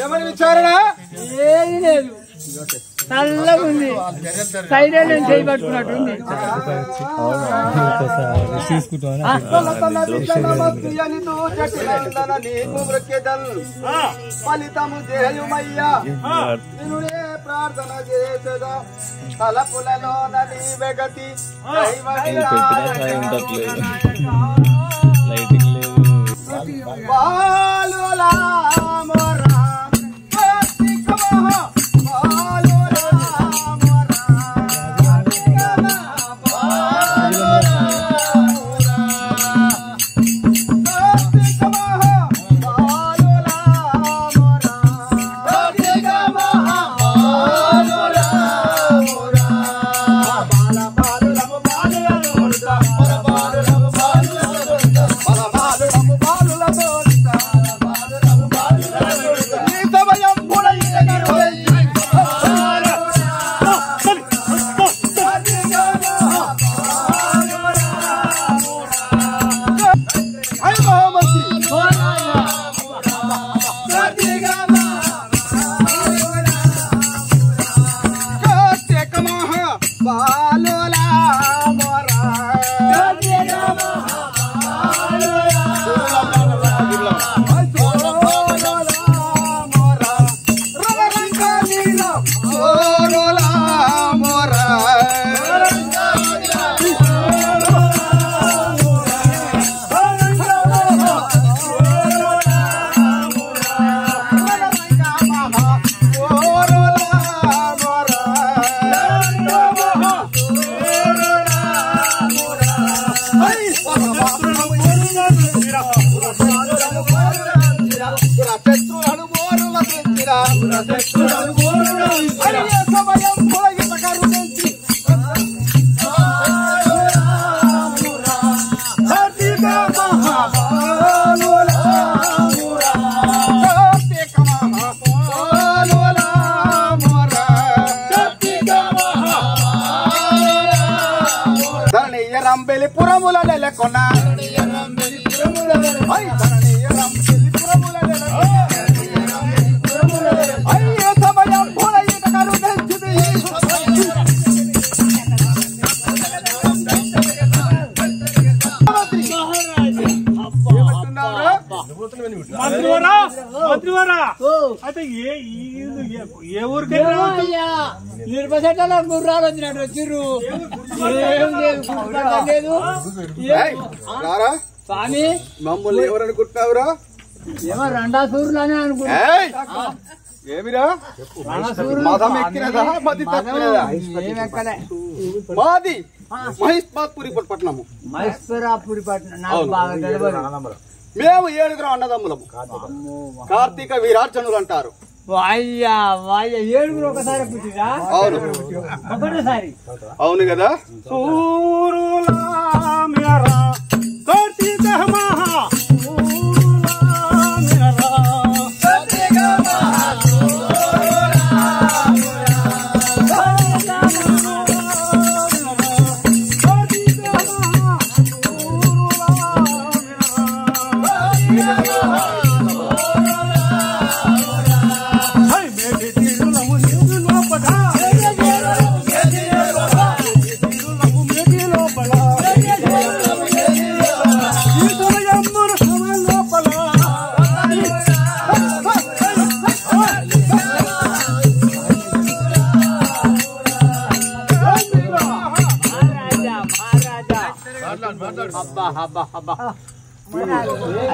ఏమని విచారణ? ఏది లేదు, చల్లగా ఉంది. సైడ్ చేయి పట్టుకున్నట్టుంది. ఫలితము చేయమయ్యా ప్రార్థన చేసదా తలపులలో నది వెగతి రంబెలిపురముల నెలకొన్న అయితే ఏ ఊరికైనా నిర్మసెట్ల గుర్రాలు వచ్చినట్టు వచ్చిర్రు. స్వామి మమ్మల్ని ఎవరనుకుంటున్నావురా? ఏమో రెండా సూర్యులనే అనుకుంటా. ఏమిరా మదం ఎక్కినదా మది తప్పినదా? మాది మహేశ్వరపురి పట్టణము. మహేశ్వరపురి పట్టణం నాకు బాగా తెలియదు. మేము 7 అన్నదమ్ములము. కార్తీక వీరార్జునులు అంటారు. అయ్యా అయ్యా 7 ఒకసారి పుట్టిరా? అవును ఒకటేసారి. అవును కదా.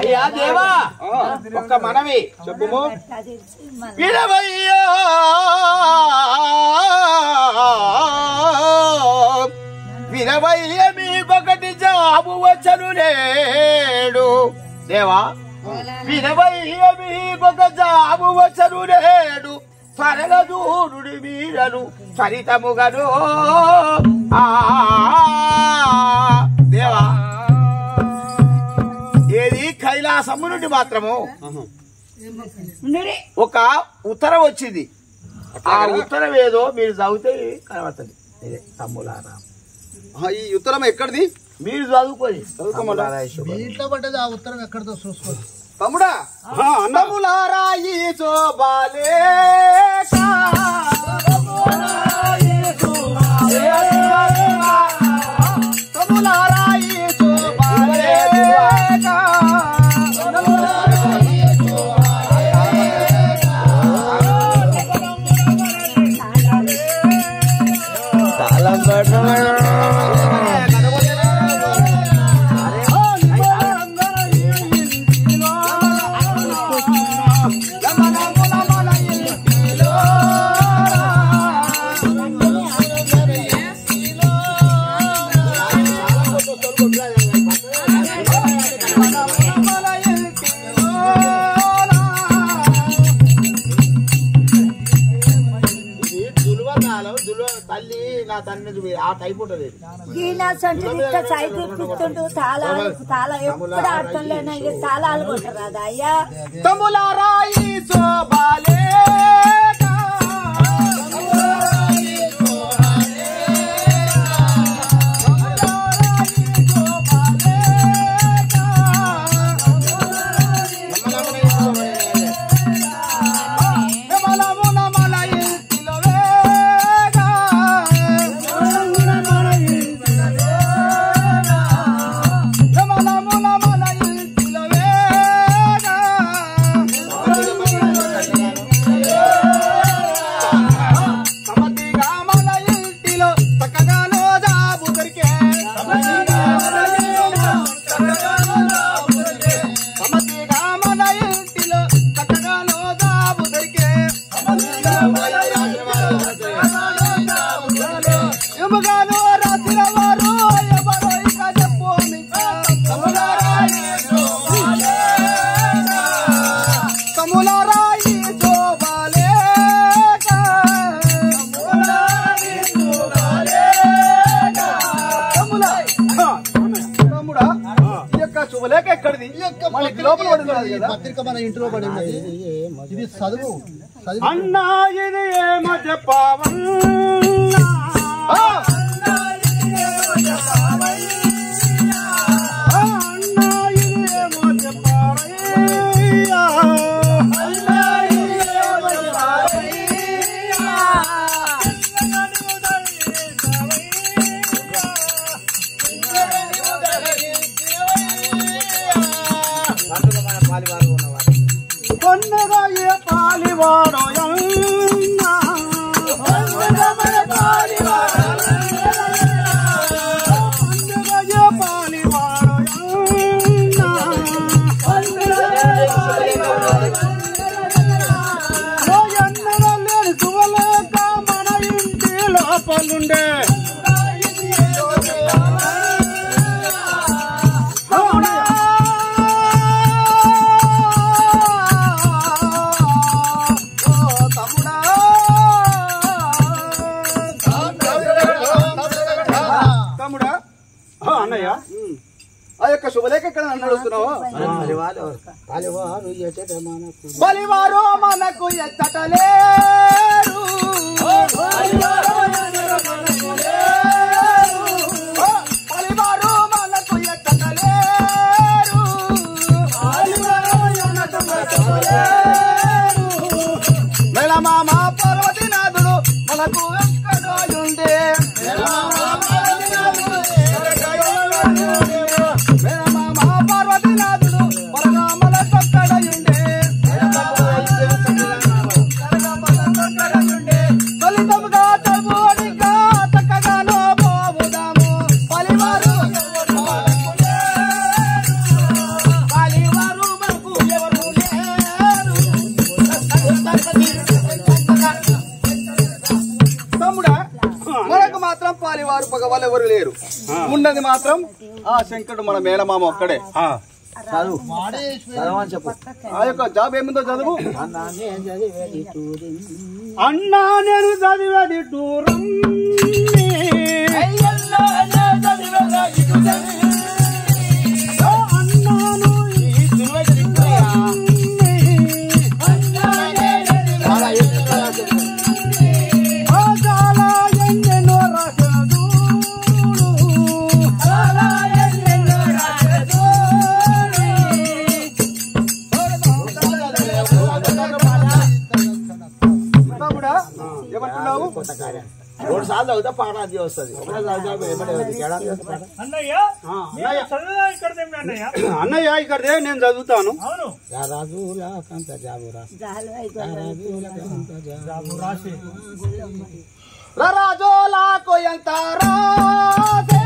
అయ్యా దేవా ఒక్క మనవి చెప్పుము. వినవయ్య మీకొకటి జాబు వచ్చను నేడు దేవా. వినవయ్య మీకొక జాబు వచ్చను నేడు స్వరగదూరుడి మీరను సరితముగను దేవా. ఏది కైలాసము నుండి మాత్రము ఒక ఉత్తరం వచ్చింది. ఆ ఉత్తరం ఏదో మీరు చదివితే కనబడుతుంది. ఈ ఉత్తరం ఎక్కడిది? మీరు చదువుకోండి. ఇంట్లో పడ్డది ఆ ఉత్తరం ఎక్కడితో చూసుకోండి. తమ్ముడా తమ్ములారాయి శోభాలే తమ్ములారాయి శోభాలే తల్లి నా తండ్రి ఆ టైప్ ఉంటది. సైకిల్ తాళాలు ఎప్పుడు ఆడతాం తాళాలు కొట్టరాదా అయ్యా. తమ్ములారాయి శోభాలే శుభలేఖ ఎక్కడిది? పత్రిక మన ఇంట్లో పడింది. ఇది చదువు అన్నా ఇది ఏమో చెప్పవన్నా కొన్నగా ఏ పాలివాడో మన ఇంటి లోపలుండే అన్నయ్య ఆ యొక్క శుభలేఖ ఎక్కడ నన్ను అడుగుతున్నావా? బలివారు మనకు ఎత్తటలేరు బలివారు మనకు ఎత్తటలేరు మేళమామ పార్వతీనాథుడు మనకు ఎక్కడోయుండే పార్వతీనాథుడు పరగామల తొక్కడయుండే తొలితముగా తబోడిగా తక్కగాలో పోవుదాము పలివారు మనకు ఎవరు లేరు. తమ్ముడా మనకు మాత్రం పాలివారు పగవాళ్ళు ఎవరు లేరు. ఉన్నది మాత్రం ఆ శంకరుడు మన మేళమామ ఒక్కడే. చెప్పు. ఆ యొక్క జాబ్ ఏమిందో చదువు. అన్నా నేను చదివేది టూరం చాలా ఎన్నెన్నో రాశాడు సార్లు అవుతా పాట అది వస్తుంది అన్నయ్య ఇక్కడదే నేను చదువుతాను. రాజోలాకు ఎంత రాజే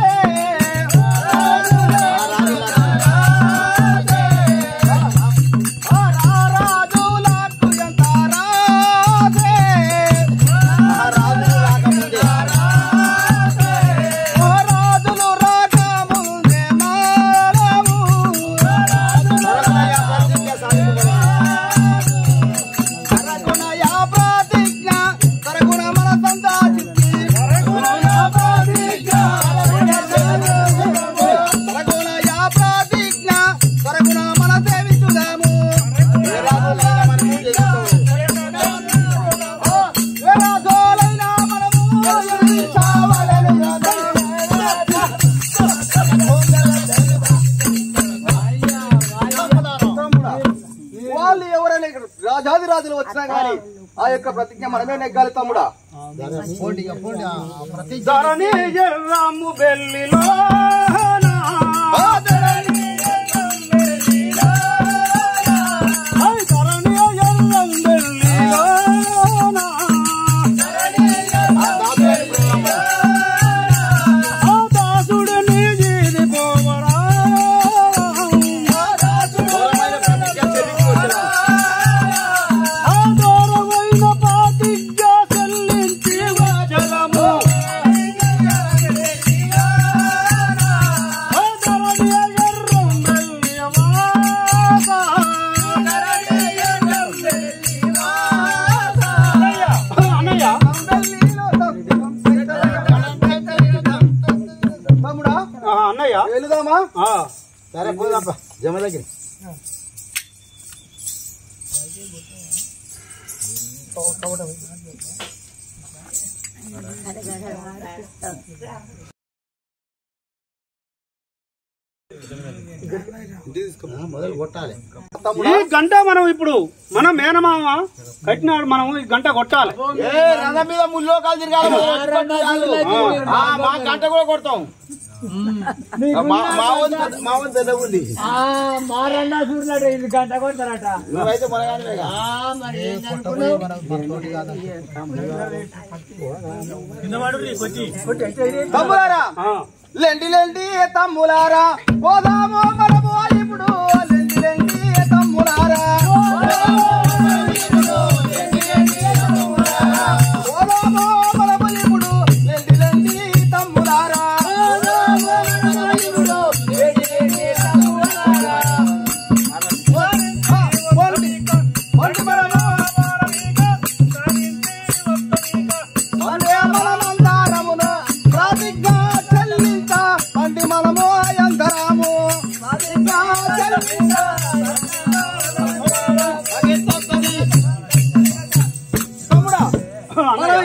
రాజాదిరాజులు వచ్చినా గాని ఆ యొక్క ప్రతిజ్ఞ మనమే నెగ్గాలి తమ్ముడా. ధరణి ఎర్రము బెల్లిలో వెళుదామా? సరే పోదాపా జమ దగ్గర. మొదలు కొట్టాలి ఈ గంట మనం ఇప్పుడు మన మేనమామ కట్టినాడు, మనం ఈ గంట కొట్టాలి. రథం మీద ముల్లోకాలు తిరగాలి. మా గంట కూడా కొడతాం. మా వంతు పెద్ద ఉంది. మారన్నా చూడలేట ఇది గంట కొడతారట. నువ్వైతే మనగానే తమ్ములారా, లెండి లెండి తమ్ములారా, పోదామో మనము ఇప్పుడు. లెండి లెండి తమ్ములారా, పోదామో మనము ఇప్పుడు. లెండి లెండి తమ్ములారా,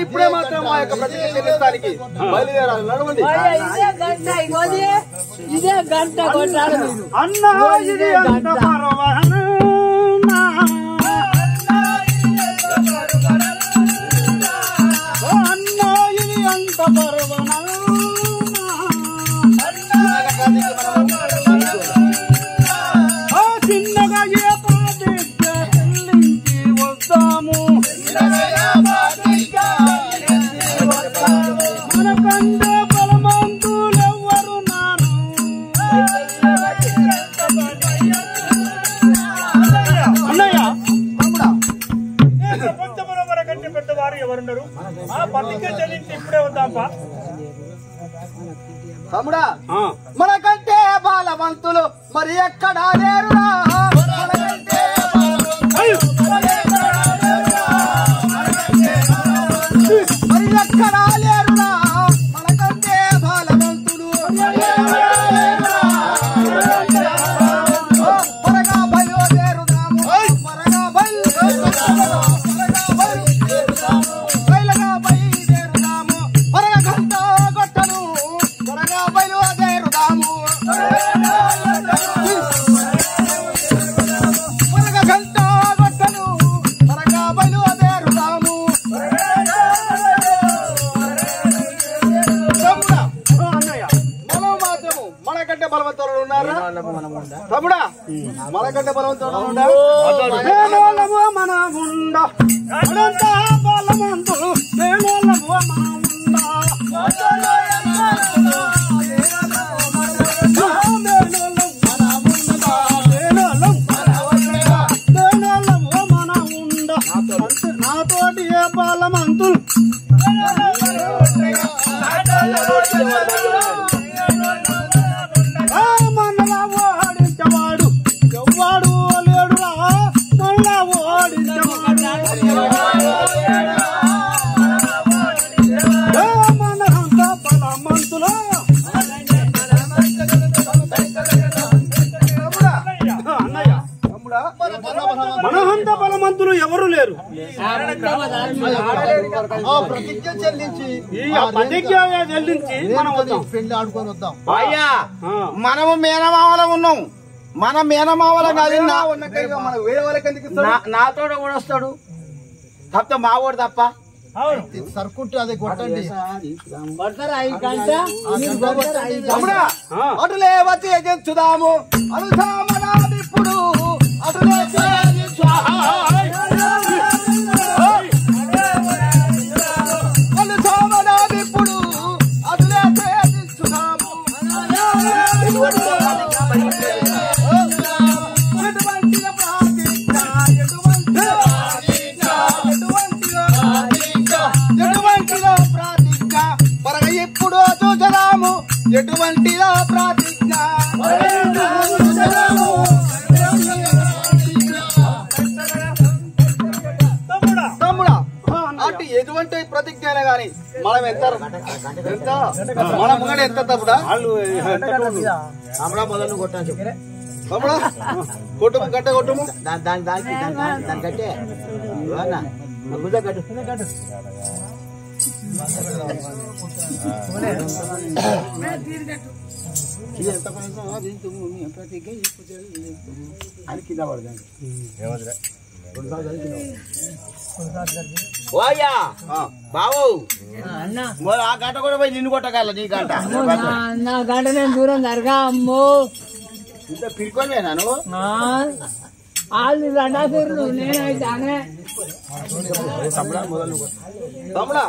ఇప్పుడే మాత్రం మా యొక్క ప్రతిజ్ఞ చెల్లిస్తానికి బయలుదేరాలి. నడవండి. ఇదే గంట కొట్టాలి. అన్నా ఇది అంత పర్వన అన్నా ఇది అంత పర్వన చిన్నగా ఏ ప్రతిజ్ఞ చెల్లించి వద్దాము. మనకంటే బలవంతులెవ్వరు నాను. అన్నయ్య ప్రపంచంలో మనకంటే పెద్దవారు ఎవరున్నారు? ఆ పత్రిక చెల్లించి ఇప్పుడే వద్దాంపా. తమ్ముడా, మనకంటే బాలవంతులు మరి ఎక్కడా లేరురా. మనకంటే మరి ఎక్కడా లేరురా. మనకంటే బాలవంతులు త్వరగా బయలుదేరుదాము. త్వరగా బయలుదేరుదాము. త్వరగా గంట కొట్టను. త్వరగా బయలుదేరుదాము. తమ్ముడా మనకంటే బలవంతుడు మేనోళ్ళము మన ఉండ అడంతా బలవంతులు మేనోళ్ళము మన ఉండ నాతోటి ఏ బలవంతులు మనలా ఓడించవాడు ఎవ్వాడు లేడురా మనలా ఓడించవాడు మనహంత బలమంతులు అన్నయ్య మనహంత బలమంతులు ఎవరు లేరు ప్రతిజ్ఞ చెల్లించి ఈ ప్రతిజ్ఞ చెల్లించి మనం వద్దాం పెళ్లి ఆడుకొని వద్దాం అయ్యా మనము మేనమావలం ఉన్నాం మన మేనమావలం కాదు మనకు వేరే వాళ్ళకి ఎందుకు ఇస్తాడు? నాతో కూడా వస్తాడు తప్ప మావోడు తప్ప సరుకుంటే అది కొట్టండి కొడతారా ఈ గంట మీరు కొడతారా ఈ గంట? తమ్ముడా అటులే వచ్చి ఎగించుదాము అనుసామనాదిప్పుడు అటులే అనుసామనాదిప్పుడు అటులే చేయించుదాము ఎటువంటిదో ప్రాతిజ్ఞ పరగ ఇప్పుడు చూచదాము ఎటువంటిదో ప్రాతిజ్ఞ తమ్ముడా అంటే ఎటువంటి ప్రతిజ్ఞ అయినా గాని మనం ఎంత మన ముంగడ ఎంత తమ్ముడా తమ్ముడా మొదలు కొట్టాను చెప్పు తమ్ముడా కొట్టుము గట్ట కొట్టుము దాని కట్టే కట్టు అని కింద పడదాం ఓయ్యా బావు అన్న మరి ఆ గంట కూడా పోయి నిన్ను కొట్టగల నీ గంట నా గంట నేను దూరం జరగా అమ్మో ఇంత పిరుకోలేనా నువ్వు వాళ్ళు రండాసూరులు నేనైతే తమ్ముడా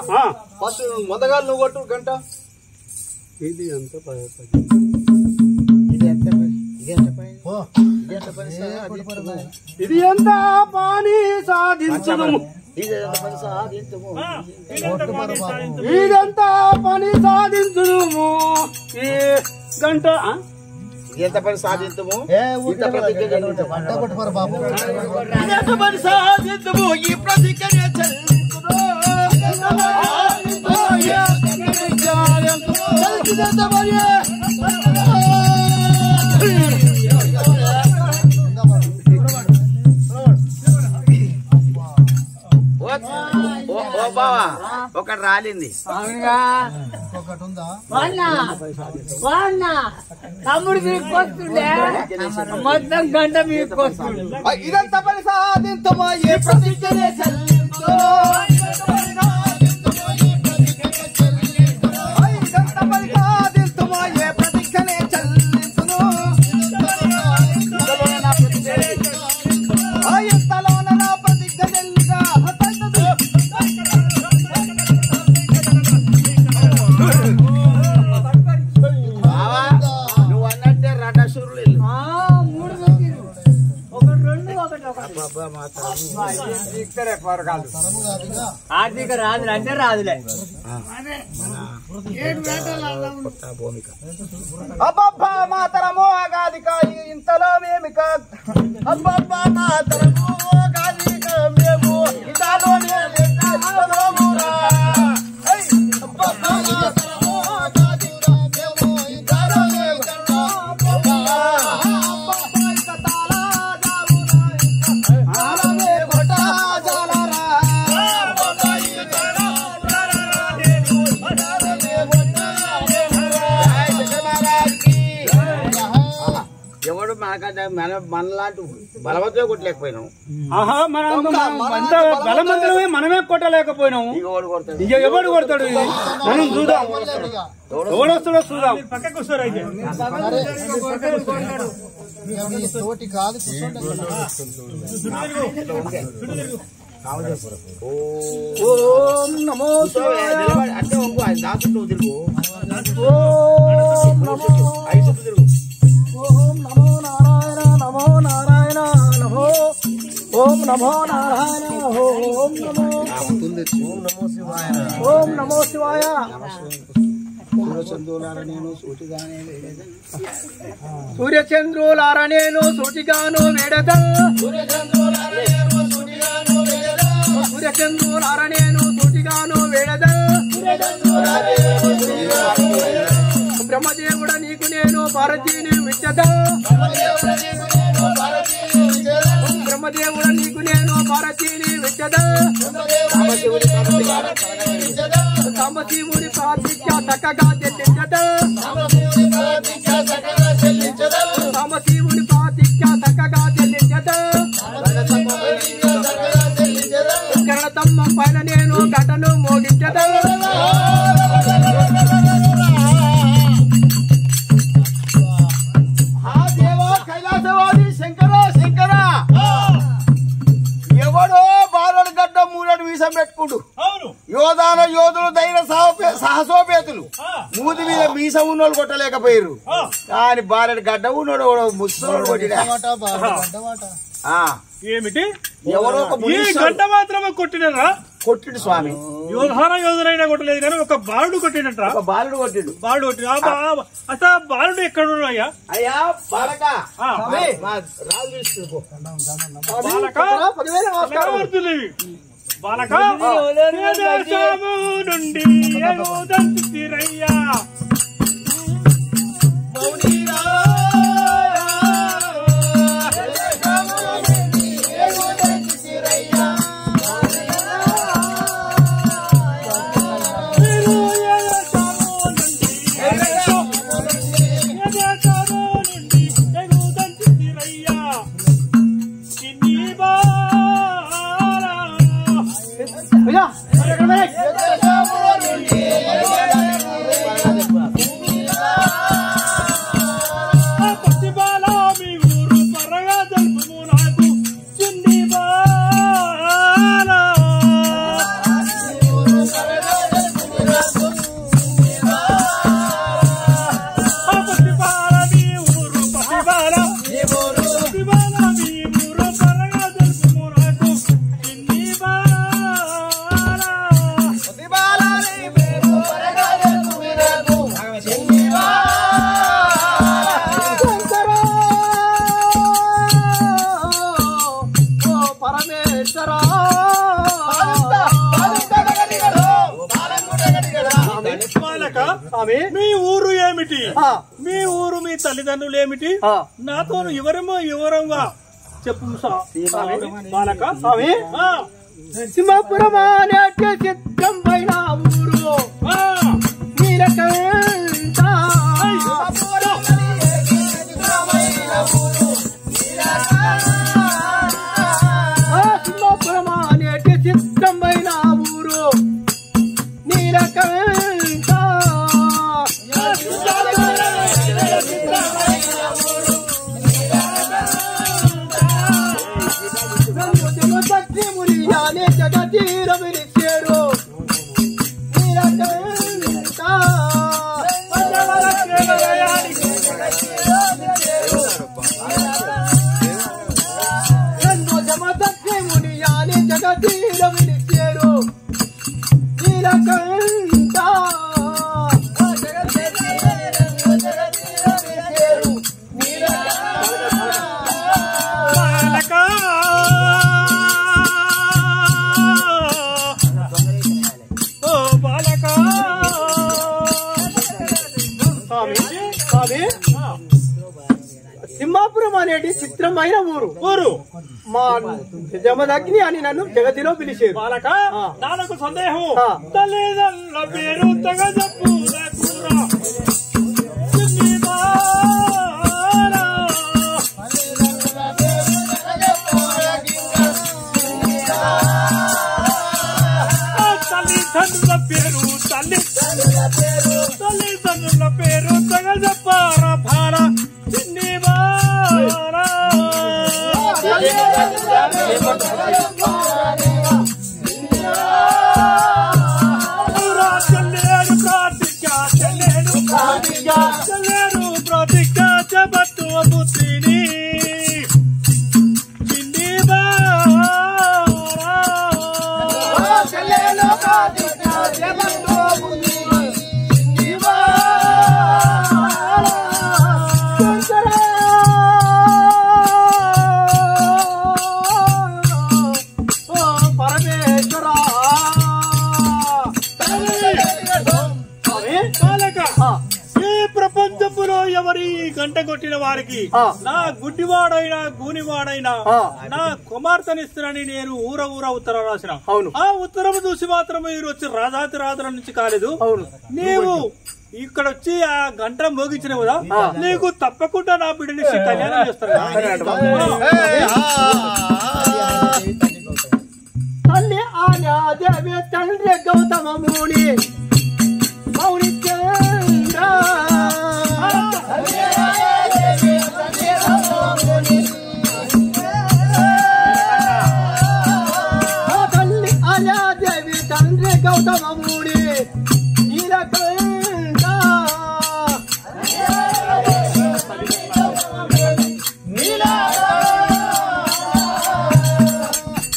ఫస్ట్ మొదగాలు నువ్వు కొట్టు గంట ఇది అంత ఇది ఎంత పని సాధించము ఇదంతా పని సాధించుము ఈ గంట ఎంత పని సాధించము వంట కొట్టుకోరు బాబు ఎంత పని సాధించము ఈ ప్రతిజ్ఞ ఓ బావా ఒకటి రాలింది అవునుగా ఒకటి ఉందా వాన్న తమ్ముడు మీకు వస్తుండే మొత్తం గంట మీకు వస్తుంది ఇదంతా పని సాధించమో ఏ ప్రతిజ్ఞ ఇదంతా పని సాధించమో ఏ ప్రతిజ్ఞనే చెల్లించును ఇంతలోన నా ప్రతిజ్ఞ చెల్లిగా బావా నువ్వు అన్నట్టే రటసూరులు ఇల్లు మూడు పెట్టిరు. ఒకటి రెండు ఒకటి ఆర్థిక రాదులే అంటే రాదులే అబ్బబ్బా మాతరమో అగాదిక ఇంతలో మేమిక అబ్బబ్బా మాతరమో అగాదిక మేము ఇంతలో మేమిక ఎవడు మనకంటే మనలాంటి బలవంతులే కొట్టలేకపోయినాం. ఆహా అంత బలమంతులమే మనమే కొట్టలేకపోయినాము. ఇక ఎవడు కొడతాడు? మనం చూద్దాం, ఎవడు వస్తాడో చూద్దాం. పక్కకు వస్తారు అయితే తోటి కాదు కూర్చోండి. ఓం నమో అంటే ఇంకో 5 దాచుంటూ తిరుగు. ఓం నమో నారాయణ నమో నారాయణ నమో ఓం నమో నారాయణ ఓం నమో శివాయ. సూర్యచంద్రులార నేను సూటిగాను వేడద సూర్యచంద్రులార నేను సూటిగాను వేడద బ్రహ్మదేవుడ నీకు నేను భారతీని విచ్చద బ్రహ్మదేవుడ నీకు నేను భారతీని విచ్చద సాంబశివుని ప్రార్థించ చక్కగా చెల్లించద సాంబశివుని ప్రార్థించ చక్కగా చెల్లించద కరణతమ్మం పైన నేను ఘటను మోగించద కైలాసవాది శంకర శంకర ఎవడో బారడు గడ్డ మూరడు వీసం పెట్టుకుండు. యోధాన యోధులు ధైర్య సాహసోపేతులు మూతి మీద మీసం ఉన్నోళ్ళు కొట్టలేకపోయారు. కానీ బారడు గడ్డ ఉన్నాడు ముసలోడు కొట్టినా. ఏమిటి? ఎవరో గంట మాత్రమే కొట్టినరా? కొట్టిడు స్వామి. యోధులైనా కొట్టలేదు కానీ ఒక బాలుడు కొట్టినట్రా? బాలుడు కొట్టిడు. బాలుడు కొట్టిడు. అసలు బాలుడు ఎక్కడ అయ్యా? అయ్యా బాలక రాజు తీసుకు బాలక నుండి తీరయ్యా మీ ఊరు ఏమిటి? మీ ఊరు మీ తల్లిదండ్రులు ఏమిటి? నాతో వివరంగా చెప్పు బాలక. స్వామి సింహపురం అనే చిత్రం పైన ఊరు సింహపురం అనే చిత్రం పైన ఊరు నీలకంఠ మునియానే జగతీర విలిచేరు నీలకంఠ మునియానే జగతీర విలిచేరు నీలకంఠ సింహాపురం అనేది చిత్రమైన ఊరు మా జమదగ్ని అని నన్ను జగతిలో పిలిచేరు. బాలక నాకు సందేహం తల్లిదండ్రుల పేరు గంట కొట్టిన వారికి నా గుడ్డివాడైనా గూనివాడైనా నా కుమార్తెనిస్తానని నేను ఊర ఉత్తరం రాసిన. ఆ ఉత్తరం చూసి మాత్రం మీరు వచ్చి రాజాతి రాజుల నుంచి కాలేదు. నీవు ఇక్కడ వచ్చి ఆ గంట మోగించిన కదా, నీకు తప్పకుండా నా బిడ్డని కళ్యాణం చేస్తాను. తల్లి ఆనాదేవి తండ్రి గౌతమ ముని మౌని చంద్ర తల్లి ఆనాదేవి తండ్రి గౌతమ ముని నీలకంఠ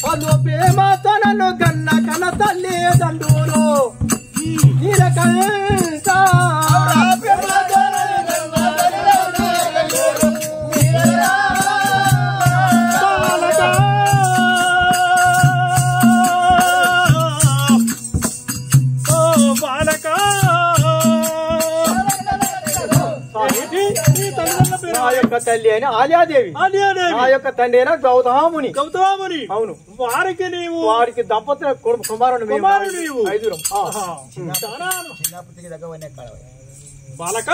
అను ప్రేమతో నన్ను కన్న కన్న తల్లి దండూరు నీలకంఠ తల్లి అయిన ఆలియాదేవి, ఆ యొక్క తండ్రి అయిన గౌతముని. అవును, వారికి నీవు వారికి దంపతుల కుమారుడు నీవు. బాలక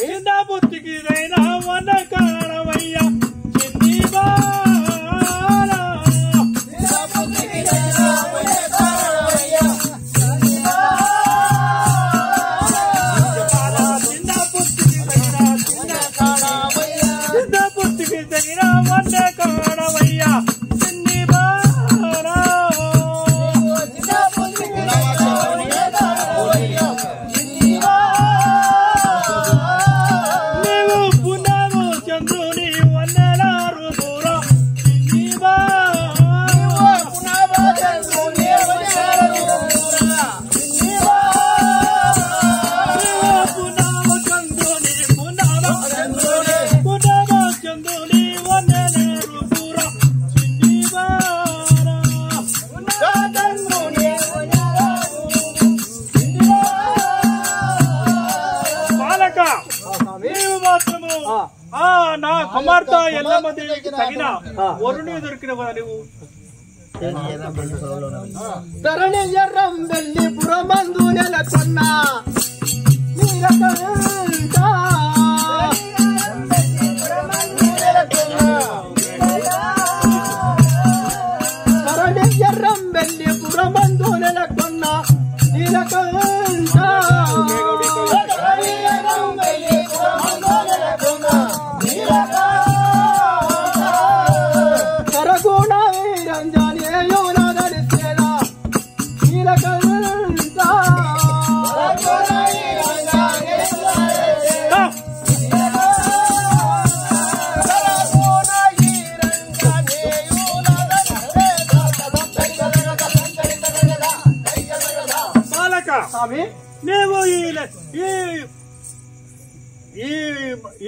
చిన్న బుద్ధికి వన కాడవయ్యా చిన్ని బాల నా కుమార్తె ఎల్లమ్మ దేవికి తగిన వరుణి దొరికిన నువ్వు ధరణి ఎర్రం వెళ్ళి పురమందు నెలకొన్న నీలకంఠ ధరణి ఎర్రం వెళ్ళి పురమందు నెలకొన్న నీలకంఠ కరగుణ వీరంజనేయో నదరిసేన నీలకంఠ బాలక మేము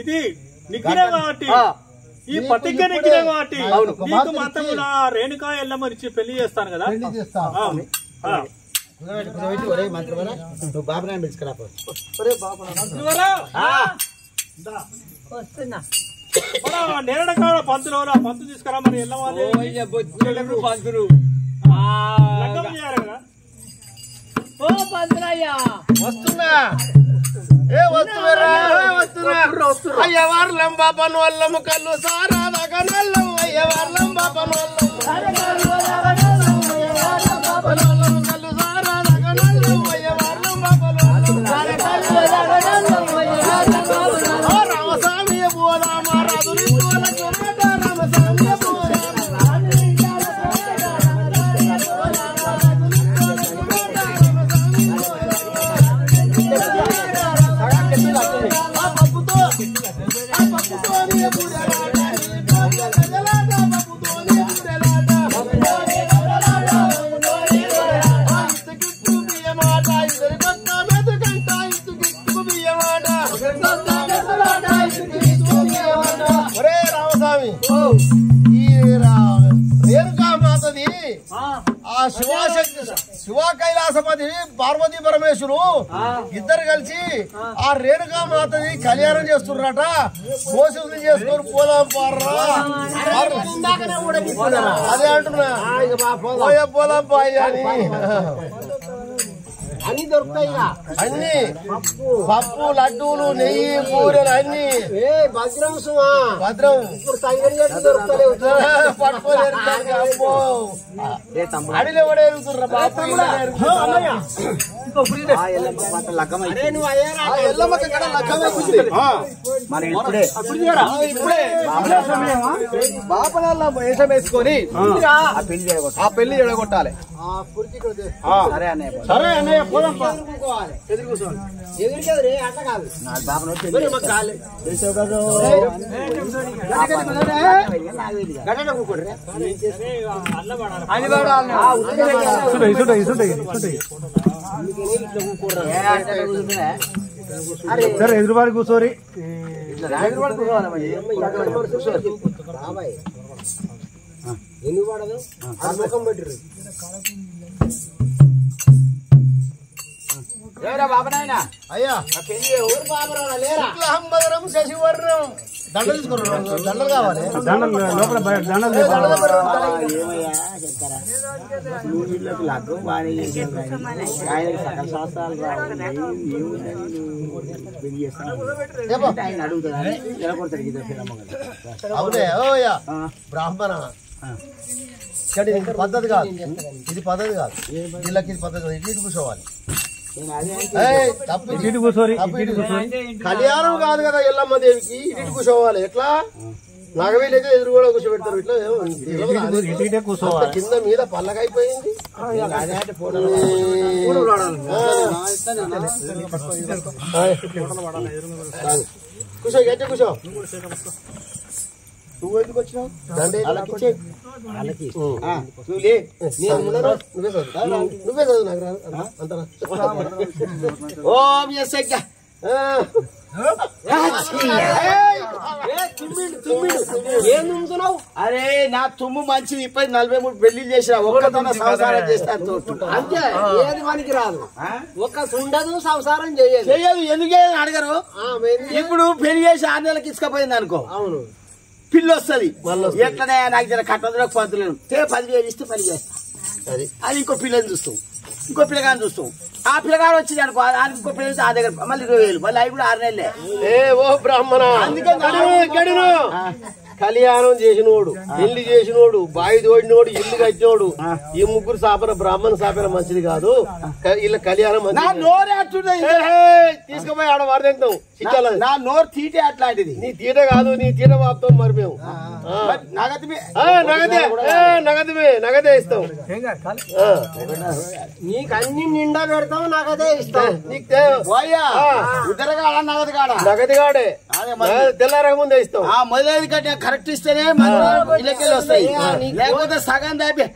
ఇది నిగ్గిన కాబట్టి ఈ పట్టిక నిగ్గిన కాబట్టి నీకు మాత్రం రేణుకా ఎల్లమరిచి పెళ్లి చేస్తాను కదా. నేరడకాడ పంతులు పంతు తీసుకురా మరి ఎల్లవాలి పంతులు లగ్గం చేయాలి కదా. ఓ పంతులయ్యా వస్తున్నా అయ్యవార్లం బాపను వల్లము కళ్ళు సారా నగనల్లం అయ్యవార్లం బాపను కళ్ళు సారా నగనల్లం అయ్యవార్లం బాపను రామస్వామి పోదామా రాజుని రామస్వామి స్వామి ఈ రేణుకా మాతది ఆ శివ కైలాసపతి పార్వతీ పరమేశ్వరు ఇద్దరు కలిసి ఆ రేణుకా మాతది కళ్యాణం చేస్తున్నారట కోసులు చేసుకొని పోదాం పారా అదే అంటున్నా పోదాం పాయి అని అన్ని దొరుకుతాయి అన్ని పప్పు లడ్డూలు నెయ్యి పూరలు అన్ని భద్రం సుమా భద్రం ఇప్పుడు తగిన దొరుకుతలేవు అడిలో కూడా ఎరుగుతుర్రా బాబు బాపనల్లా వేషం వేసుకొని ఆ పెళ్లి ఎడగొట్టాలి. సరే అన్నయ్య పోదాం ఎదురుకెదురే అట్లా కాదు ఎదురుబాటు కూర్చోరి ఎందుకు పడదు ముఖం పెట్టరు అయ్యా శుక్లహంబరం శశివర్ణం దండలు తీసుకున్నారు దండలు కావాలి అవునే ఓయ్యా బ్రాహ్మణ ఇది పద్ధతి కాదు ఇది పద్ధతి కాదు వీళ్ళకి ఇది పద్ధతి కాదు ఇటు కూర్చోవాలి కళ్యాణం కాదు కదా ఎల్లమ్మ దేవికి ఇటు కూర్చోవాలి ఎట్లా నాగవేలు అయితే ఎదురు కూడా కూర్చోబెడతారు ఇట్లా కూర్చోవాలి కింద మీద పల్లకైపోయింది కూర్చో గట్టి కూర్చో నువ్వు ఎందుకు వచ్చినావు నువ్వే చదువు నాకు అంత ఓం అరే నా తుమ్ము మంచిది 43 పెళ్లిళ్ళు చేసిన ఒక్కతోన సంసారం చేస్తాను అంతే ఏది మనకి రాదు ఒక్క ఉండదు సంసారం చేయదు ఎందుకే అడగరు ఇప్పుడు పెళ్లి చేసి 6 నెలలకు ఇసుకపోయింది అనుకో అవును పిల్లి వస్తుంది ఎట్లనే నాకు జర కట్టదులకు పంతులేను 10,000 ఇస్తే పని చేస్తా అది ఇంకో పిల్లని చూస్తాం ఇంకో పిల్లగాని చూస్తాం ఆ పిల్లగాడు వచ్చింది అనుకో దానికి ఇంకో పిల్ల ఆ దగ్గర మళ్ళీ 20,000 మళ్ళీ అవి కూడా 6 నెలలే ఓ బ్రాహ్మణ అందుకే కళ్యాణం చేసినోడు పెళ్లి చేసినోడు బావి తోడినోడు ఇల్లు కట్టినోడు ఈ ముగ్గురు సాపన బ్రాహ్మణ సాపన మంచిది కాదు వీళ్ళ కళ్యాణం తీసుకుపోయి ఆడ వారదెంతాం నా నోరు తీటే అట్లాంటిది నీ తీట కాదు నీ తీట వాపుతాం మరి మేము నగదే ఇస్తాం నీకు అన్ని నిండా పెడతాం నగదే ఇస్తాం నగది కాడే తెల్లారక ముందే ఇస్తాం మొదలైదు కంటే కరెక్ట్ ఇస్తేనే ఇళ్ళకెళ్ళి వస్తాయి లేకపోతే సగం దాపి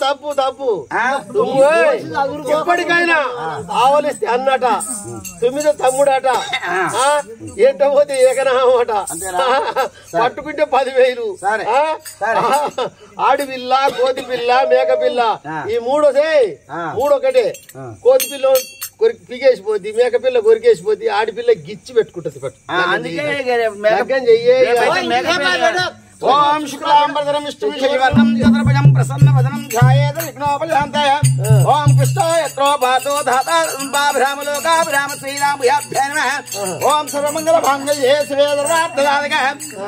తప్పు తప్పు ఎప్పటికైనా ఆవలిస్తే అన్నట 9 తమ్ముడట ఏంట పోతే ఏకనామట పట్టుకుంటే 10,000 ఆడి పిల్ల కోతి పిల్ల మేక పిల్ల ఈ మూడొకటే కోతి పిల్ల పిగేసిపోద్ది మేక పిల్ల కొరికేసిపోద్ది ఆడిపిల్ల గిచ్చి పెట్టుకుంటది ఓం శుక్లాంబరధరం విష్ణువర్ణం చతుర్భుజం ప్రసన్నవదనం ధ్యాయేత విఘ్నోపశాంతయ ఓం కృష్ణోయత్రోపాతో ధాతాభిరామలోకాభిరామ శ్రీరామభ్యాభ్యై నమః ఓం సర్వమంగళ మాంగళ్యే శివే సర్వార్థసాధకే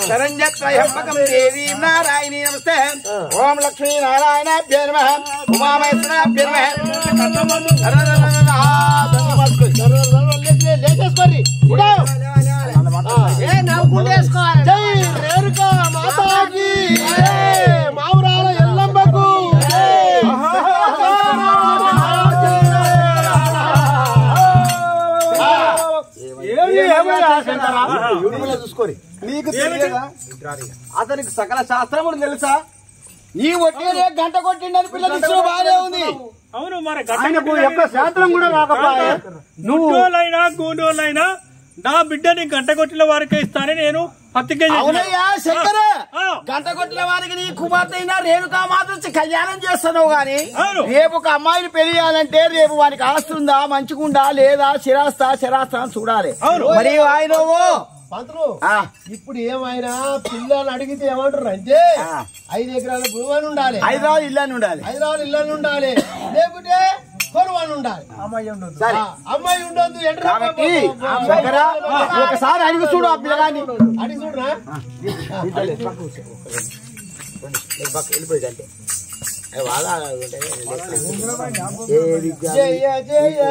శరణ్యత్రయంబకం దేవీం నారాయణీ నమస్తే ఓం లక్ష్మీ నారాయణాభ్యై నమః ఉమామహేశ్వరాభ్యై లేచేసుకోరి మావురాల ఎల్లమ్మకు చూసుకోరి నీకు తెలియదా అతనికి సకల శాస్త్రములు తెలుసా నీ ఒట్టి గంట కొట్టిండని పిల్ల తీసుకుని బాగానే ఉంది అవును మరి ఆయనకు యొక్క శాస్త్రం కూడా రాకపోయా నువ్వులైనా గూండోలైనా నా బిడ్డని గంట కొట్టిన వారికే ఇస్తానని నేను పత్రిక అవునయ్యా శంకర గంట కొట్టిన వారికి నీ కుమార్తె అయినా రేణుకా మాత కళ్యాణం చేస్తున్నావు గాని రేపు ఒక అమ్మాయిని పెళ్లియాలంటే రేపు వానికి ఆస్తుందా మంచిగుండా లేదా చిరాస్తా అని చూడాలి మరి ఆయన పంతులు ఇప్పుడు ఏమైనా పిల్లలు అడిగితే ఏమంటారు అంటే 5 ఎకరాల భూమి అని ఉండాలి, హైదరాబాద్ ఇల్లు ఉండాలి, హైదరాబాద్ ఇల్లు ఉండాలి, లేకుంటే కొనువని ఉండాలి, అమ్మాయి ఉండొద్దు. కాబట్టి ఒకసారి అడిగి చూడు ఆ పిల్లగాని అడిగి చూడరా జయ జయ